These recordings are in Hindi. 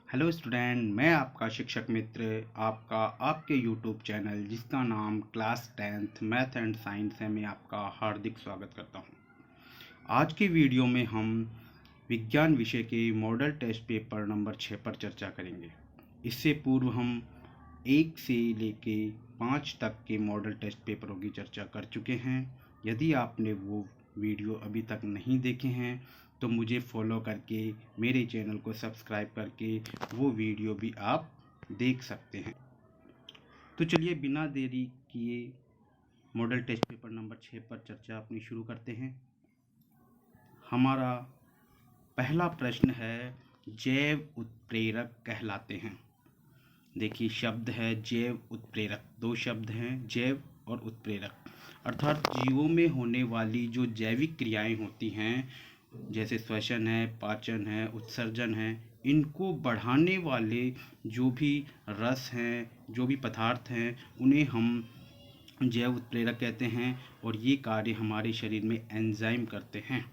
हेलो स्टूडेंट, मैं आपका शिक्षक मित्र आपका आपके यूट्यूब चैनल जिसका नाम class 10th math and science है, मैं आपका हार्दिक स्वागत करता हूं। आज के वीडियो में हम विज्ञान विषय के मॉडल टेस्ट पेपर नंबर 6 पर चर्चा करेंगे। इससे पूर्व हम 1 से लेके 5 तक के मॉडल टेस्ट पेपरों की चर्चा कर चुके हैं। यदि आपने वो वीडियो अभी तक नहीं देखे हैं तो मुझे फॉलो करके मेरे चैनल को सब्सक्राइब करके वो वीडियो भी आप देख सकते हैं। तो चलिए बिना देरी किए मॉडल टेस्ट पेपर नंबर 6 पर चर्चा अपनी शुरू करते हैं। हमारा पहला प्रश्न है, जैव उत्प्रेरक कहलाते हैं। देखिए शब्द है जैव उत्प्रेरक, दो शब्द हैं जैव और उत्प्रेरक, अर्थात जीवों में होने वाली जो जैविक क्रियाएं होती हैं जैसे श्वसन है, पाचन है, उत्सर्जन है, इनको बढ़ाने वाले जो भी रस हैं, जो भी पदार्थ हैं, उन्हें हम जैव उत्प्रेरक कहते हैं और ये कार्य हमारे शरीर में एंजाइम करते हैं।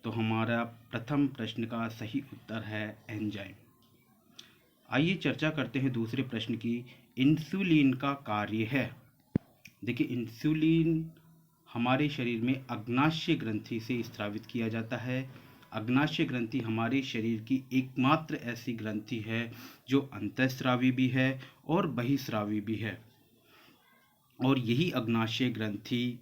तो हमारा प्रथम प्रश्न का सही उत्तर है एंजाइम। आइए चर्चा करते हैं दूसरे प्रश्न की। इंसुलिन का कार्य है। देखिए इंसुलिन हमारे शरीर में अग्नाशय ग्रंथि से स्रावित किया जाता है। अग्नाशय ग्रंथि हमारे शरीर की एकमात्र ऐसी ग्रंथि है जो अंतःस्रावी भी है और बहिस्रावी भी है, और यही अग्नाशय ग्रंथि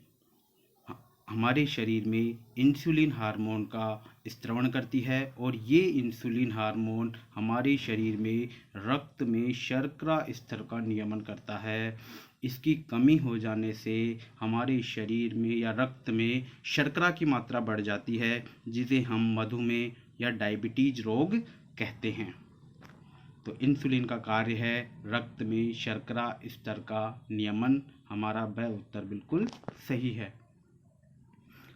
हमारे शरीर में इंसुलिन हार्मोन का स्त्रवण करती है और ये इंसुलिन हार्मोन हमारे शरीर में रक्त में शर्करा स्तर का नियमन करता है। इसकी कमी हो जाने से हमारे शरीर में या रक्त में शर्करा की मात्रा बढ़ जाती है, जिसे हम मधुमेह या डायबिटीज रोग कहते हैं। तो इंसुलिन का कार्य है रक्त में शर्करा स्तर का नियमन। हमारा वह उत्तर बिल्कुल सही है।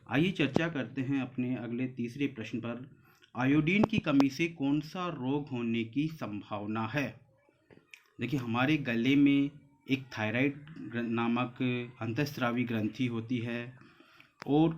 आइए चर्चा करते हैं अपने अगले तीसरे प्रश्न पर। आयोडीन की कमी से कौन सा रोग होने की संभावना है। देखिए हमारे गले में एक थायराइड नामक अंतःस्रावी ग्रंथि होती है और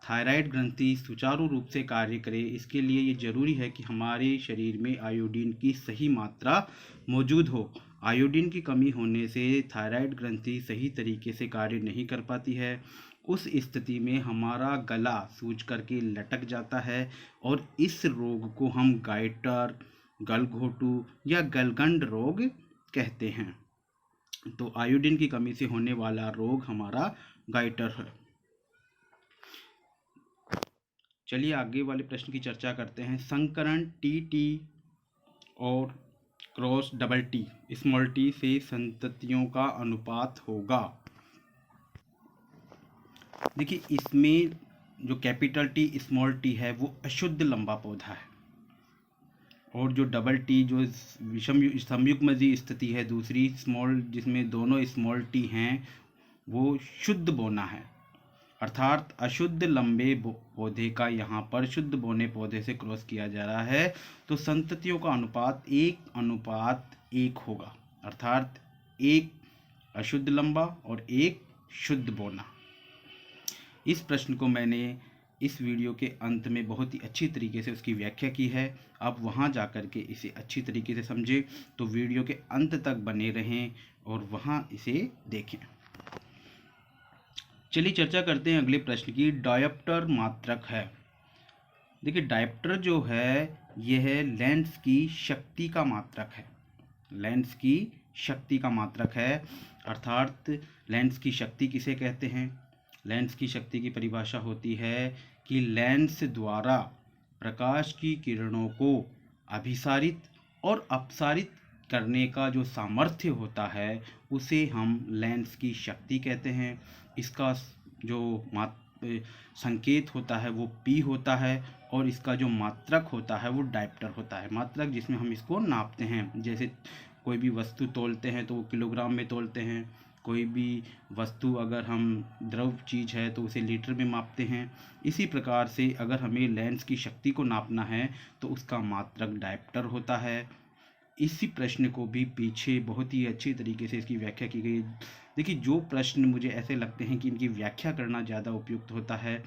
थायराइड ग्रंथि सुचारू रूप से कार्य करे, इसके लिए ये जरूरी है कि हमारे शरीर में आयोडीन की सही मात्रा मौजूद हो। आयोडीन की कमी होने से थायराइड ग्रंथि सही तरीके से कार्य नहीं कर पाती है। उस स्थिति में हमारा गला सूज करके लटक जाता है और इस रोग को हम गाइटर, गलघोटू या गलगंड रोग कहते हैं। तो आयोडीन की कमी से होने वाला रोग हमारा गाइटर है। चलिए आगे वाले प्रश्न की चर्चा करते हैं। संकरण टी और cross double T small T से संततियों का अनुपात होगा। देखिए इसमें जो कैपिटल टी स्मॉल टी है वो अशुद्ध लंबा पौधा है, और जो डबल टी जो संयुग्मजी स्थिति है दूसरी स्मॉल, जिसमें दोनों स्मॉल टी हैं, वो शुद्ध बोना है। अर्थात अशुद्ध लंबे पौधे का यहाँ पर शुद्ध बोने पौधे से क्रॉस किया जा रहा है, तो संततियों का अनुपात 1:1 होगा। अर्थात एक अशुद्ध लंबा और एक शुद्ध बोना। इस प्रश्न को मैंने इस वीडियो के अंत में बहुत ही अच्छी तरीके से उसकी व्याख्या की है। आप वहां जाकर के इसे अच्छी तरीके से समझें, तो वीडियो के अंत तक बने रहें और वहां इसे देखें। चलिए चर्चा करते हैं अगले प्रश्न की। डायोप्टर मात्रक है। देखिए डायोप्टर जो है यह लेंस की शक्ति का मात्रक है। लेंस की शक्ति का मात्रक है। अर्थात लेंस की शक्ति किसे कहते हैं। लेंस की शक्ति की परिभाषा होती है कि लेंस द्वारा प्रकाश की किरणों को अभिसारित और अपसारित करने का जो सामर्थ्य होता है उसे हम लेंस की शक्ति कहते हैं। इसका जो संकेत होता है वो P होता है और इसका जो मात्रक होता है वो डायोप्टर होता है। मात्रक जिसमें हम इसको नापते हैं, जैसे कोई भी वस्तु तोलते हैं तो वो किलोग्राम में तोलते हैं, कोई भी वस्तु अगर हम द्रव चीज़ है तो उसे लीटर में मापते हैं। इसी प्रकार से अगर हमें लेंस की शक्ति को नापना है तो उसका मात्रक डायोप्टर होता है। इसी प्रश्न को भी पीछे बहुत ही अच्छी तरीके से इसकी व्याख्या की गई। देखिए जो प्रश्न मुझे ऐसे लगते हैं कि इनकी व्याख्या करना ज़्यादा उपयुक्त होता है,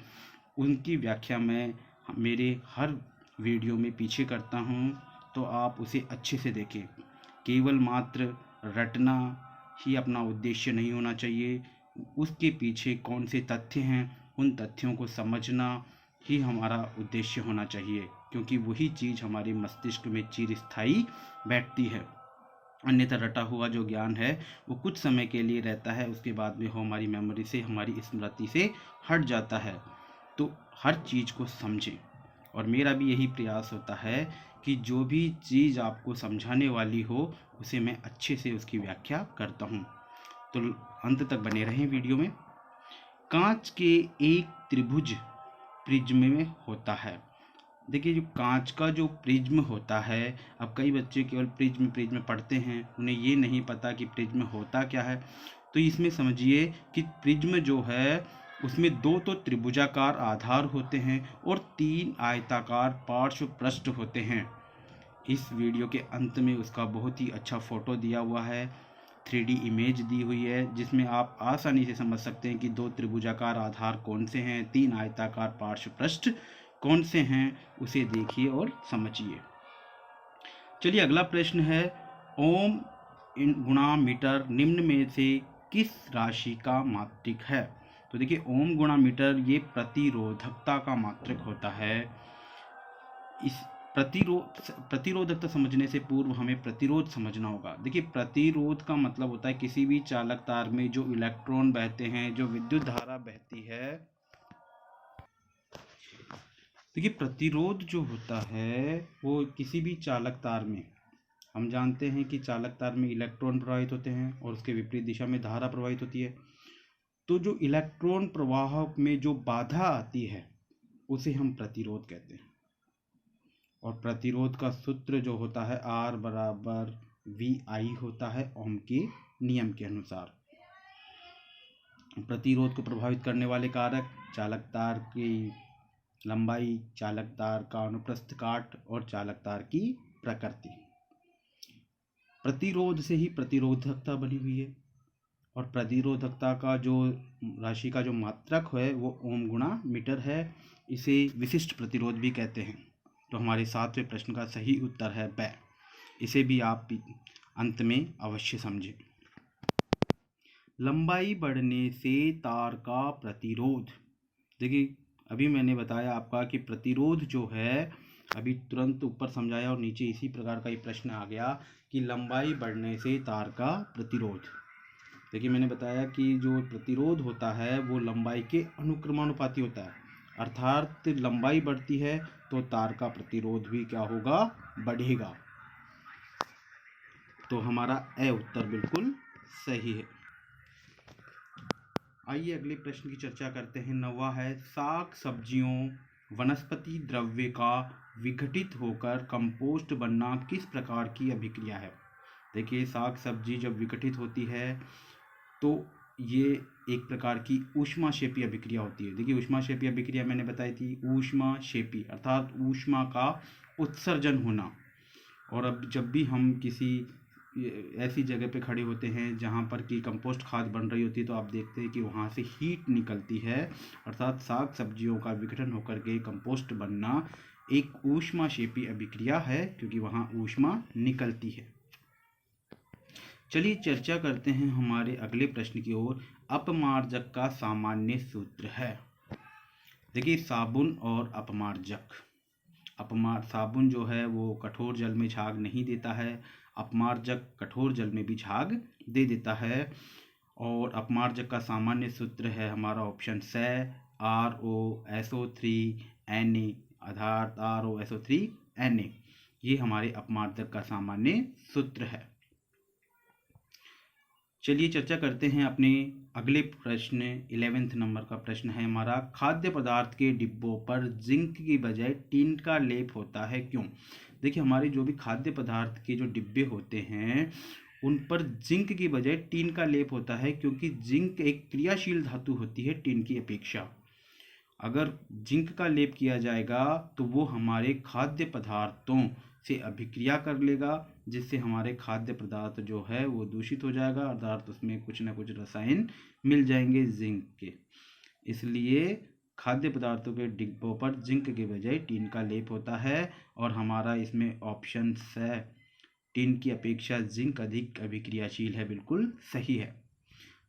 उनकी व्याख्या मैं मेरे हर वीडियो में पीछे करता हूँ। तो आप उसे अच्छे से देखें। केवल मात्र रटना ही अपना उद्देश्य नहीं होना चाहिए, उसके पीछे कौन से तथ्य हैं उन तथ्यों को समझना ही हमारा उद्देश्य होना चाहिए, क्योंकि वही चीज़ हमारे मस्तिष्क में चिरस्थायी बैठती है। अन्यथा रटा हुआ जो ज्ञान है वो कुछ समय के लिए रहता है, उसके बाद में वो हमारी मेमोरी से, हमारी स्मृति से हट जाता है। तो हर चीज़ को समझें, और मेरा भी यही प्रयास होता है कि जो भी चीज़ आपको समझाने वाली हो उसे मैं अच्छे से उसकी व्याख्या करता हूँ। तो अंत तक बने रहें वीडियो में। कांच के एक त्रिभुज प्रिज्म में होता है। देखिए, जो कांच का जो प्रिज्म होता है, अब कई बच्चे केवल प्रिज्म प्रिज्म पढ़ते हैं, उन्हें ये नहीं पता कि प्रिज्म होता क्या है। तो इसमें समझिए कि प्रिज्म जो है उसमें दो तो त्रिभुजाकार आधार होते हैं और तीन आयताकार पार्श्व पृष्ठ होते हैं। इस वीडियो के अंत में उसका बहुत ही अच्छा फोटो दिया हुआ है, 3D इमेज दी हुई है, जिसमें आप आसानी से समझ सकते हैं कि दो त्रिभुजाकार आधार कौन से हैं, तीन आयताकार पार्श्व पृष्ठ कौन से हैं। उसे देखिए और समझिए। चलिए अगला प्रश्न है, ओम गुणा मीटर निम्न में से किस राशि का मात्रक है? तो देखिए, ओम गुणा मीटर ये प्रतिरोधकता का मात्रक होता है। इस प्रतिरोधकता समझने से पूर्व हमें प्रतिरोध समझना होगा। देखिए, प्रतिरोध का मतलब होता है किसी भी चालक तार में जो इलेक्ट्रॉन बहते हैं, जो विद्युत धारा बहती है। देखिए, प्रतिरोध जो होता है वो किसी भी चालक तार में, हम जानते हैं कि चालक तार में इलेक्ट्रॉन प्रवाहित होते हैं और उसके विपरीत दिशा में धारा प्रवाहित होती है। तो जो इलेक्ट्रॉन प्रवाह में जो बाधा आती है उसे हम प्रतिरोध कहते हैं। और प्रतिरोध का सूत्र जो होता है R बराबर VI होता है ओम के नियम के अनुसार। प्रतिरोध को प्रभावित करने वाले कारक चालक तार की लंबाई, चालक तार का अनुप्रस्थ काट और चालक तार की प्रकृति। प्रतिरोध से ही प्रतिरोधकता बनी हुई है, और प्रतिरोधकता का जो राशि का जो मात्रक है वो ओम गुणा मीटर है। इसे विशिष्ट प्रतिरोध भी कहते हैं। तो हमारे 7वें प्रश्न का सही उत्तर है ब। इसे भी आप अंत में अवश्य समझें। लंबाई बढ़ने से तार का प्रतिरोध। देखिए, अभी मैंने बताया आपका कि प्रतिरोध जो है, अभी तुरंत ऊपर समझाया और नीचे इसी प्रकार का एक प्रश्न आ गया कि लंबाई बढ़ने से तार का प्रतिरोध। देखिए, मैंने बताया कि जो प्रतिरोध होता है वो लंबाई के अनुक्रमानुपाती होता है, अर्थात लंबाई बढ़ती है तो तार का प्रतिरोध भी क्या होगा, बढ़ेगा। तो हमारा ए उत्तर बिल्कुल सही है। आइए अगले प्रश्न की चर्चा करते हैं। 9वां है, साग सब्जियों वनस्पति द्रव्य का विघटित होकर कंपोस्ट बनना किस प्रकार की अभिक्रिया है? देखिए, साग सब्जी जब विघटित होती है तो ये एक प्रकार की ऊष्माक्षेपी अभिक्रिया होती है। देखिए, ऊष्माक्षेपी अभिक्रिया मैंने बताई थी, ऊष्माक्षेपी अर्थात ऊष्मा का उत्सर्जन होना। और अब जब भी हम किसी ऐसी जगह पे खड़े होते हैं जहाँ पर कि कंपोस्ट खाद बन रही होती है, तो आप देखते हैं कि वहाँ से हीट निकलती है, अर्थात साग सब्जियों का विघटन होकर के कंपोस्ट बनना एक ऊष्माक्षेपी अभिक्रिया है, क्योंकि वहाँ ऊष्मा निकलती है। चलिए चर्चा करते हैं हमारे अगले प्रश्न की ओर। अपमार्जक का सामान्य सूत्र है। देखिए, साबुन और अपमार्जक। साबुन जो है वो कठोर जल में झाग नहीं देता है, अपमार्जक कठोर जल में भी झाग दे देता है। और अपमार्जक का सामान्य सूत्र है हमारा ऑप्शन से ROSO3Na, अर्थात ROSO3Na। ये हमारे अपमार्जक का सामान्य सूत्र है। चलिए चर्चा करते हैं अपने अगले प्रश्न। 11वें नंबर का प्रश्न है हमारा, खाद्य पदार्थ के डिब्बों पर जिंक की बजाय टिन का लेप होता है, क्यों? देखिए, हमारे जो भी खाद्य पदार्थ के जो डिब्बे होते हैं उन पर जिंक की बजाय टिन का लेप होता है, क्योंकि जिंक एक क्रियाशील धातु होती है टिन की अपेक्षा। अगर जिंक का लेप किया जाएगा तो वो हमारे खाद्य पदार्थों से अभिक्रिया कर लेगा, जिससे हमारे खाद्य पदार्थ जो है वो दूषित हो जाएगा, अर्थात उसमें कुछ ना कुछ रसायन मिल जाएंगे जिंक के। इसलिए खाद्य पदार्थों के डिब्बों पर जिंक के बजाय टिन का लेप होता है। और हमारा इसमें ऑप्शन है टिन की अपेक्षा जिंक अधिक अभिक्रियाशील है, बिल्कुल सही है।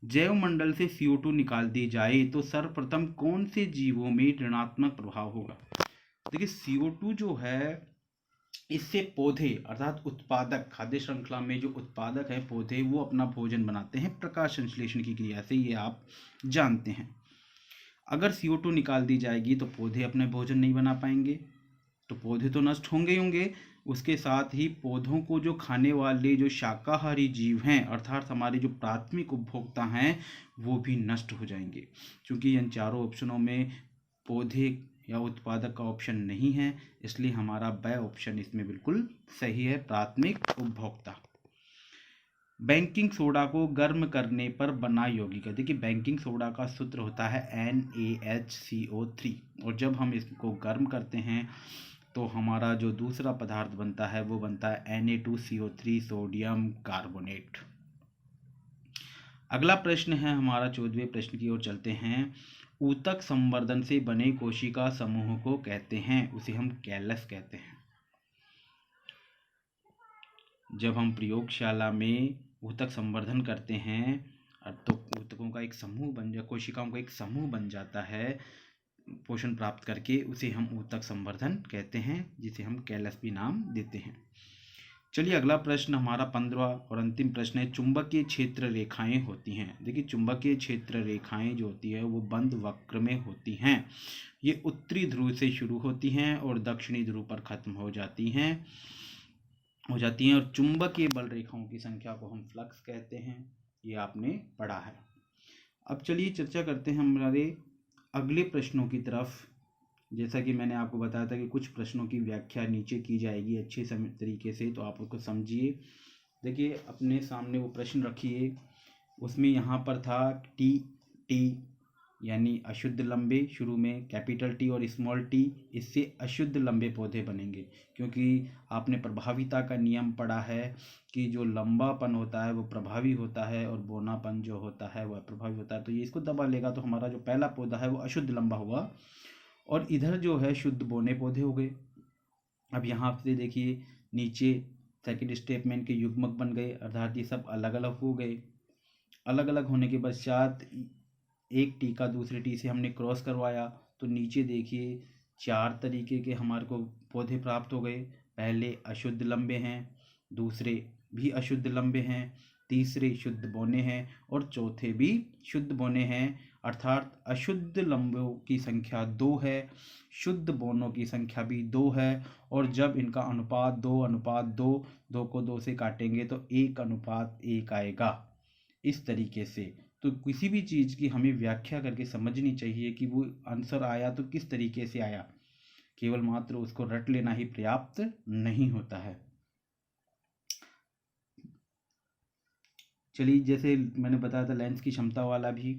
जैव मंडल से CO2 निकाल दी जाए तो सर्वप्रथम कौन से जीवों में ऋणात्मक प्रभाव होगा? देखिए CO2 जो है इससे पौधे अर्थात उत्पादक, खाद्य श्रृंखला में जो उत्पादक हैं पौधे, वो अपना भोजन बनाते हैं प्रकाश संश्लेषण की क्रिया से, ये आप जानते हैं। अगर CO2 निकाल दी जाएगी तो पौधे अपने भोजन नहीं बना पाएंगे, तो पौधे तो नष्ट होंगे ही होंगे। उसके साथ ही पौधों को जो खाने वाले जो शाकाहारी जीव हैं अर्थात हमारे जो प्राथमिक उपभोक्ता हैं वो भी नष्ट हो जाएंगे। क्योंकि इन चारों ऑप्शनों में पौधे या उत्पादक का ऑप्शन नहीं है, इसलिए हमारा ब ऑप्शन इसमें बिल्कुल सही है, प्राथमिक उपभोक्ता। बेकिंग सोडा को गर्म करने पर बना यौगिक। देखिए बेकिंग सोडा का सूत्र होता है NaHCO3, और जब हम इसको गर्म करते हैं तो हमारा जो दूसरा पदार्थ बनता है वो बनता है Na2CO3 सोडियम कार्बोनेट। अगला प्रश्न है हमारा 14वें प्रश्न की ओर चलते हैं। ऊतक संवर्धन से बने कोशिका समूह को कहते हैं, उसे हम कैलस कहते हैं। जब हम प्रयोगशाला में ऊतक संवर्धन करते हैं तो ऊतकों का एक समूह बन जाए, कोशिकाओं का एक समूह बन जाता है पोषण प्राप्त करके, उसे हम ऊतक संवर्धन कहते हैं, जिसे हम कैलस भी नाम देते हैं। चलिए अगला प्रश्न हमारा 15वां और अंतिम प्रश्न है। चुंबकीय क्षेत्र रेखाएं होती हैं। देखिए चुंबकीय क्षेत्र रेखाएं जो होती है वो बंद वक्र में होती हैं। ये उत्तरी ध्रुव से शुरू होती हैं और दक्षिणी ध्रुव पर खत्म हो जाती हैं और चुंबकीय बल रेखाओं की संख्या को हम फ्लक्स कहते हैं, ये आपने पढ़ा है। अब चलिए चर्चा करते हैं हमारे अगले प्रश्नों की तरफ। जैसा कि मैंने आपको बताया था कि कुछ प्रश्नों की व्याख्या नीचे की जाएगी अच्छे तरीके से, तो आप उसको समझिए। देखिए अपने सामने वो प्रश्न रखिए, उसमें यहाँ पर था टी यानी अशुद्ध लंबे, शुरू में कैपिटल T और स्मॉल t, इससे अशुद्ध लंबे पौधे बनेंगे। क्योंकि आपने प्रभाविता का नियम पढ़ा है कि जो लंबापन होता है वो प्रभावी होता है और बोनापन जो होता है वह प्रभावी होता है। तो ये इसको दबा लेगा तो हमारा जो पहला पौधा है वो अशुद्ध लंबा हुआ, और इधर जो है शुद्ध बोने पौधे हो गए। अब यहाँ से देखिए नीचे सेकंड स्टेप में इनके युग्मक बन गए, अर्थात ये सब अलग अलग हो गए। अलग अलग होने के पश्चात एक टी का दूसरे टी से हमने क्रॉस करवाया, तो नीचे देखिए 4 तरीके के हमारे को पौधे प्राप्त हो गए। पहले अशुद्ध लंबे हैं, दूसरे भी अशुद्ध लंबे हैं, तीसरे शुद्ध बोने हैं और चौथे भी शुद्ध बोने हैं। अर्थात अशुद्ध लंबों की संख्या 2 है, शुद्ध बोनों की संख्या भी 2 है, और जब इनका अनुपात 2:2, 2 को 2 से काटेंगे तो 1:1 आएगा। इस तरीके से तो किसी भी चीज़ की हमें व्याख्या करके समझनी चाहिए कि वो आंसर आया तो किस तरीके से आया, केवल मात्र उसको रट लेना ही पर्याप्त नहीं होता है। चलिए जैसे मैंने बताया था लेंस की क्षमता वाला भी,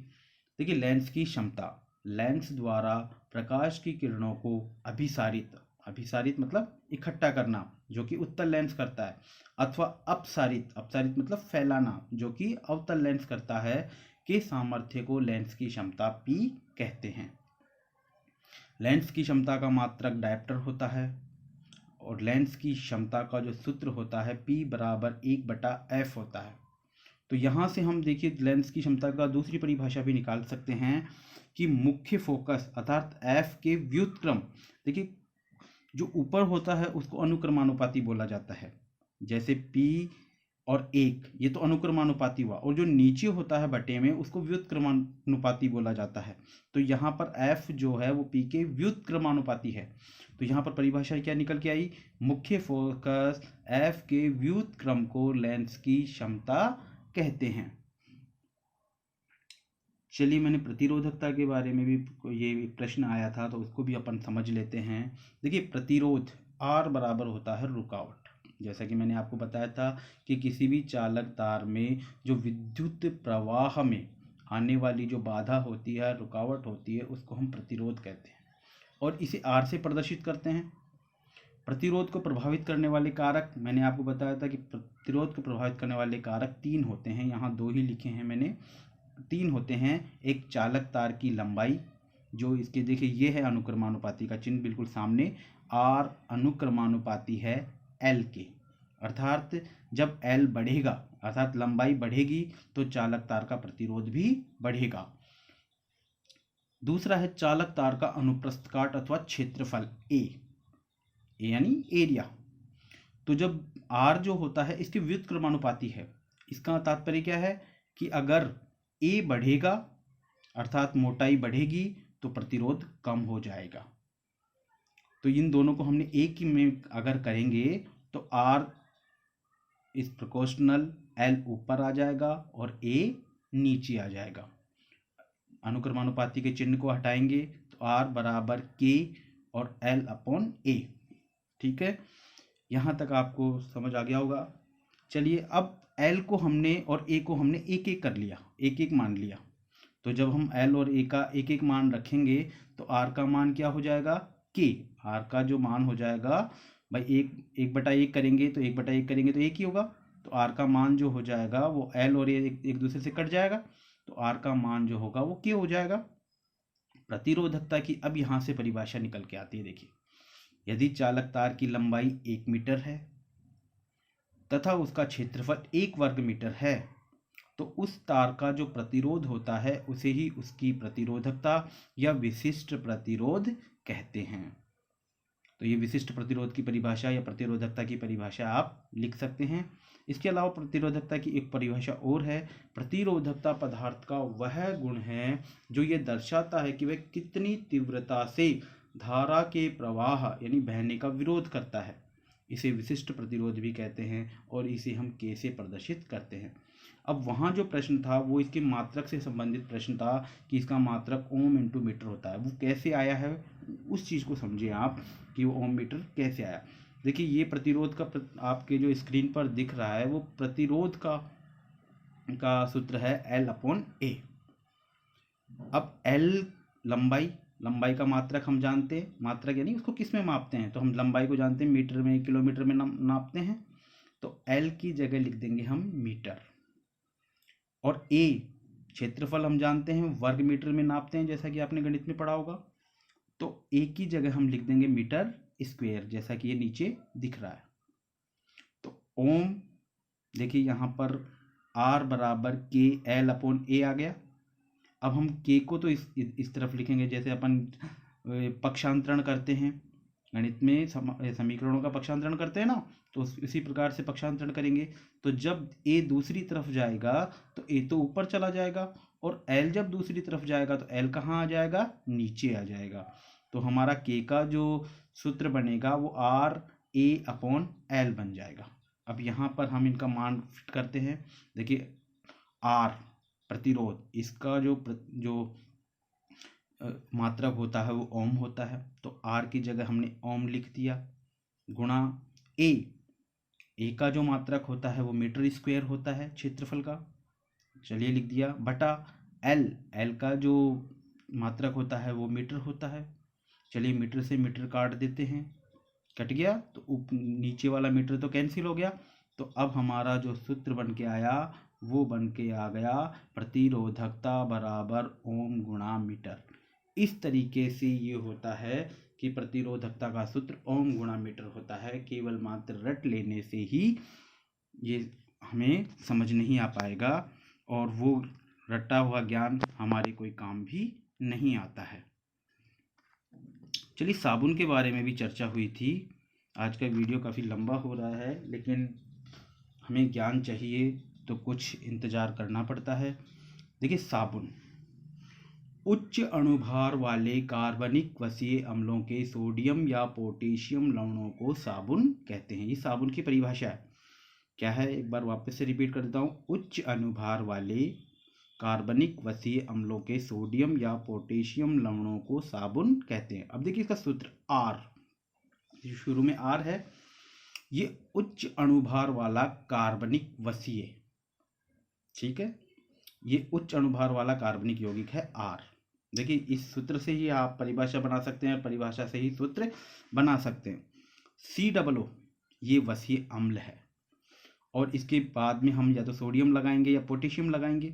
देखिए लेंस की क्षमता, लेंस द्वारा प्रकाश की किरणों को अभिसारित मतलब इकट्ठा करना जो कि उत्तल लेंस करता है, अथवा अपसारित मतलब फैलाना जो कि अवतल लेंस करता है, के सामर्थ्य को लेंस की क्षमता P कहते हैं। लेंस की क्षमता का मात्रक डायप्टर होता है, और लेंस की क्षमता का जो सूत्र होता है P = 1/f होता है। तो यहाँ से हम देखिए लेंस की क्षमता का दूसरी परिभाषा भी निकाल सकते हैं कि मुख्य फोकस अर्थात f के व्युत्क्रम, देखिए जो ऊपर होता है उसको अनुक्रमानुपाती बोला जाता है, जैसे P और 1 ये तो अनुक्रमानुपाती हुआ, और जो नीचे होता है बटे में उसको व्युत्क्रमानुपाती बोला जाता है। तो यहाँ पर f जो है वो P के व्युत्क्रमानुपाती है। तो यहाँ पर परिभाषा क्या निकल के आई, मुख्य फोकस f के व्युत्क्रम को लेंस की क्षमता कहते हैं। चलिए मैंने प्रतिरोधकता के बारे में भी ये प्रश्न आया था तो उसको भी अपन समझ लेते हैं। देखिए प्रतिरोध R बराबर होता है रुकावट। जैसा कि मैंने आपको बताया था कि किसी भी चालक तार में जो विद्युत प्रवाह में आने वाली जो बाधा होती है, रुकावट होती है, उसको हम प्रतिरोध कहते हैं और इसे R से प्रदर्शित करते हैं। प्रतिरोध को प्रभावित करने वाले कारक, मैंने आपको बताया था कि प्रतिरोध को प्रभावित करने वाले कारक 3 होते हैं, यहाँ 2 ही लिखे हैं मैंने। 3 होते हैं, एक चालक तार की लंबाई, जो इसके देखिए ये है अनुक्रमानुपाती का चिन्ह बिल्कुल सामने, R अनुक्रमानुपाती है L के, अर्थात जब L बढ़ेगा अर्थात लंबाई बढ़ेगी तो चालक तार का प्रतिरोध भी बढ़ेगा। दूसरा है चालक तार का अनुप्रस्थ काट अथवा क्षेत्रफल A यानी एरिया। तो जब R जो होता है इसके व्युत्क्रमानुपाती है, इसका तात्पर्य क्या है कि अगर A बढ़ेगा अर्थात मोटाई बढ़ेगी तो प्रतिरोध कम हो जाएगा। तो इन दोनों को हमने एक ही में अगर करेंगे तो R इस प्रोपोर्शनल, L ऊपर आ जाएगा और A नीचे आ जाएगा। अनुक्रमानुपाती के चिन्ह को हटाएंगे तो R बराबर K और L अपॉन A। ठीक है, यहाँ तक आपको समझ आ गया होगा। चलिए अब L को हमने और A को हमने एक एक कर लिया, एक एक मान लिया। तो जब हम L और A का एक एक मान रखेंगे तो R का मान क्या हो जाएगा, K। R का जो मान हो जाएगा भाई एक बटा एक करेंगे तो एक बटा एक करेंगे तो एक ही होगा, तो R का मान जो हो जाएगा वो L और A एक दूसरे से कट जाएगा, तो R का मान जो होगा वो K हो जाएगा। प्रतिरोधकता की अब यहाँ से परिभाषा निकल के आती है। देखिए, यदि चालक तार की लंबाई 1 मीटर है तथा उसका क्षेत्रफल 1 वर्ग मीटर है तो उस तार का जो प्रतिरोध होता है उसे ही उसकी प्रतिरोधकता या विशिष्ट प्रतिरोध कहते हैं। तो ये विशिष्ट प्रतिरोध की परिभाषा या प्रतिरोधकता की परिभाषा आप लिख सकते हैं। इसके अलावा प्रतिरोधकता की एक परिभाषा और है, प्रतिरोधकता पदार्थ का वह गुण है जो ये दर्शाता है कि वह कितनी तीव्रता से धारा के प्रवाह यानी बहने का विरोध करता है। इसे विशिष्ट प्रतिरोध भी कहते हैं और इसे हम K से प्रदर्शित करते हैं। अब वहाँ जो प्रश्न था वो इसके मात्रक से संबंधित प्रश्न था कि इसका मात्रक ओम इंटू मीटर होता है। वो कैसे आया है उस चीज़ को समझिए आप कि वो ओम मीटर कैसे आया। देखिए, ये प्रतिरोध का आपके जो स्क्रीन पर दिख रहा है वो प्रतिरोध का सूत्र है L अपॉन A। अब L लंबाई का मात्रक हम जानते हैं, मात्रक यानी उसको किस में मापते हैं, तो हम लंबाई को जानते हैं मीटर में, किलोमीटर में नापते हैं, तो L की जगह लिख देंगे हम मीटर। और A क्षेत्रफल हम जानते हैं वर्ग मीटर में नापते हैं, जैसा कि आपने गणित में पढ़ा होगा, तो A की जगह हम लिख देंगे मीटर स्क्वायर, जैसा कि ये नीचे दिख रहा है। तो ओम देखिए यहाँ पर R बराबर K L अपॉन A आ गया। अब हम K को तो इस तरफ लिखेंगे, जैसे अपन पक्षांतरण करते हैं गणित में, समीकरणों का पक्षांतरण करते हैं ना, तो इसी प्रकार से पक्षांतरण करेंगे। तो जब A दूसरी तरफ जाएगा तो A तो ऊपर चला जाएगा और L जब दूसरी तरफ जाएगा तो L कहाँ आ जाएगा, नीचे आ जाएगा। तो हमारा K का जो सूत्र बनेगा वो R A अपॉन L बन जाएगा। अब यहाँ पर हम इनका मान फिट करते हैं। देखिए, R प्रतिरोध, इसका जो मात्रक होता है वो ओम होता है, तो R की जगह हमने ओम लिख दिया, गुणा A का जो मात्रक होता है वो मीटर स्क्वायर होता है क्षेत्रफल का, चलिए लिख दिया, बटा L का जो मात्रक होता है वो मीटर होता है, चलिए मीटर से मीटर काट देते हैं, कट गया, तो नीचे वाला मीटर तो कैंसिल हो गया। तो अब हमारा जो सूत्र बन के आया वो बन के आ गया प्रतिरोधकता बराबर ओम गुणा मीटर। इस तरीके से ये होता है कि प्रतिरोधकता का सूत्र ओम गुणा मीटर होता है। केवल मात्र रट लेने से ही ये हमें समझ नहीं आ पाएगा और वो रटा हुआ ज्ञान हमारे कोई काम भी नहीं आता है। चलिए, साबुन के बारे में भी चर्चा हुई थी। आज का वीडियो काफ़ी लंबा हो रहा है, लेकिन हमें ज्ञान चाहिए तो कुछ इंतज़ार करना पड़ता है। देखिए, साबुन उच्च अणुभार वाले कार्बनिक वसीय अम्लों के सोडियम या पोटेशियम लवणों को साबुन कहते हैं। ये साबुन की परिभाषा है। क्या है, एक बार वापस से रिपीट कर देता हूँ। उच्च अणुभार वाले कार्बनिक वसीय अम्लों के सोडियम या पोटेशियम लवणों को साबुन कहते हैं। अब देखिए इसका सूत्र R, शुरू में R है, ये उच्च अणुभार वाला कार्बनिक वसीय, ठीक है, ये उच्च अणुभार वाला कार्बनिक यौगिक है R। देखिए, इस सूत्र से ही आप परिभाषा बना सकते हैं, परिभाषा से ही सूत्र बना सकते हैं। COO ये वसीय अम्ल है और इसके बाद में हम या तो सोडियम लगाएंगे या पोटेशियम लगाएंगे।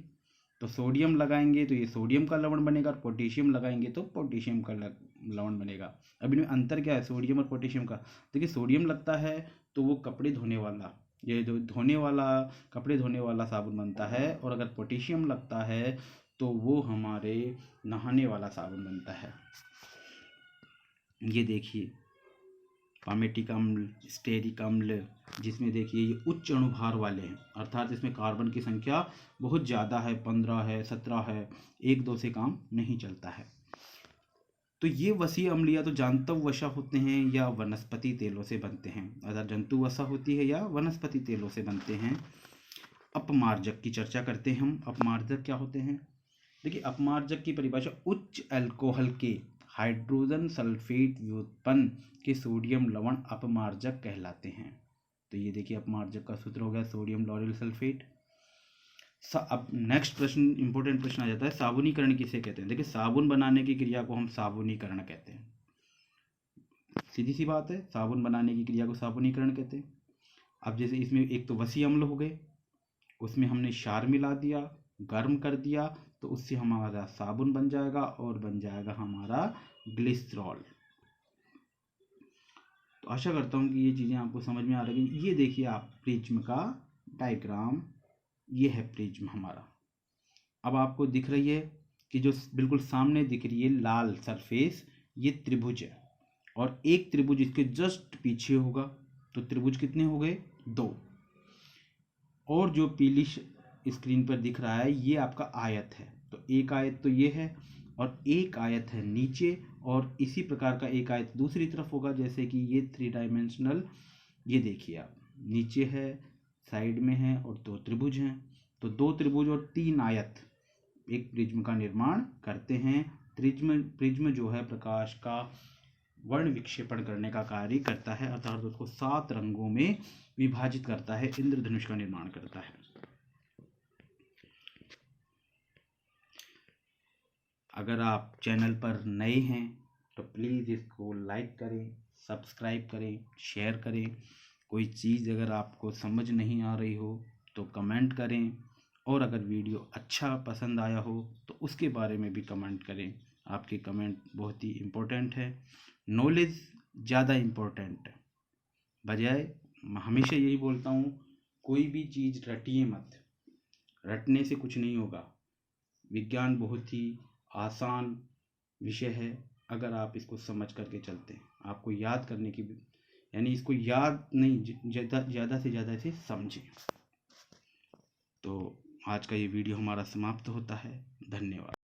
तो सोडियम लगाएंगे तो ये सोडियम का लवण बनेगा, और पोटेशियम लगाएंगे तो पोटेशियम का लवण बनेगा। अब इनमें अंतर क्या है सोडियम और पोटेशियम का? देखिए सोडियम लगता है तो वो कपड़े धोने वाला, ये जो धोने वाला कपड़े धोने वाला साबुन बनता है, और अगर पोटेशियम लगता है तो वो हमारे नहाने वाला साबुन बनता है। ये देखिए पामेटिक अम्ल, स्टेरिक अम्ल, जिसमें देखिए ये उच्च अणुभार वाले हैं, अर्थात इसमें कार्बन की संख्या बहुत ज़्यादा है, 15 है, 17 है, 1-2 से काम नहीं चलता है। तो ये वसीय अम्ल या तो जांतव वसा होते हैं या वनस्पति तेलों से बनते हैं, अर्थात जंतु वसा होती है या वनस्पति तेलों से बनते हैं। अपमार्जक की चर्चा करते हैं हम। अपमार्जक क्या होते हैं? देखिए अपमार्जक की परिभाषा उच्च अल्कोहल के हाइड्रोजन सल्फेट व्युत्पन्न के सोडियम लवण अपमार्जक कहलाते हैं। तो ये देखिए अपमार्जक का सूत्र हो गया सोडियम लॉरेल सल्फेट। अब नेक्स्ट प्रश्न, इंपॉर्टेंट प्रश्न आ जाता है, साबुनीकरण किसे कहते हैं? देखिए साबुन बनाने की क्रिया को हम साबुनीकरण कहते हैं। सीधी सी बात है, साबुन बनाने की क्रिया को साबुनीकरण कहते हैं। अब जैसे इसमें एक तो वसीय अम्ल हो गए, उसमें हमने क्षार मिला दिया, गर्म कर दिया, तो उससे हमारा साबुन बन जाएगा और बन जाएगा हमारा ग्लिसरॉल। तो आशा करता हूँ कि ये चीज़ें आपको समझ में आ रही हैं। ये देखिए आप प्रिज्म का डायग्राम, ये है प्रिज्म हमारा। अब आपको दिख रही है कि जो बिल्कुल सामने दिख रही है लाल सरफेस, ये त्रिभुज है, और एक त्रिभुज इसके जस्ट पीछे होगा। तो त्रिभुज कितने हो गए? 2। और जो पीली स्क्रीन पर दिख रहा है ये आपका आयत है। तो एक आयत तो ये है, और एक आयत है नीचे, और इसी प्रकार का एक आयत दूसरी तरफ होगा, जैसे कि ये 3 डायमेंशनल, ये देखिए आप नीचे है, साइड में है, और 2 त्रिभुज हैं। तो 2 त्रिभुज और 3 आयत एक प्रिज्म का निर्माण करते हैं। प्रिज्म जो है प्रकाश का वर्ण विक्षेपण करने का कार्य करता है, अर्थात उसको 7 रंगों में विभाजित करता है, इंद्रधनुष का निर्माण करता है। अगर आप चैनल पर नए हैं तो प्लीज़ इसको लाइक करें, सब्सक्राइब करें, शेयर करें। कोई चीज़ अगर आपको समझ नहीं आ रही हो तो कमेंट करें, और अगर वीडियो अच्छा पसंद आया हो तो उसके बारे में भी कमेंट करें। आपके कमेंट बहुत ही इम्पोर्टेंट है, नॉलेज ज़्यादा इम्पोर्टेंट है। बजाय हमेशा यही बोलता हूँ, कोई भी चीज़ रटिए मत, रटने से कुछ नहीं होगा। विज्ञान बहुत ही आसान विषय है, अगर आप इसको समझ करके चलते हैं। आपको याद करने की, यानी इसको याद नहीं, ज़्यादा से ज़्यादा इसे समझें। तो आज का ये वीडियो हमारा समाप्त होता है। धन्यवाद।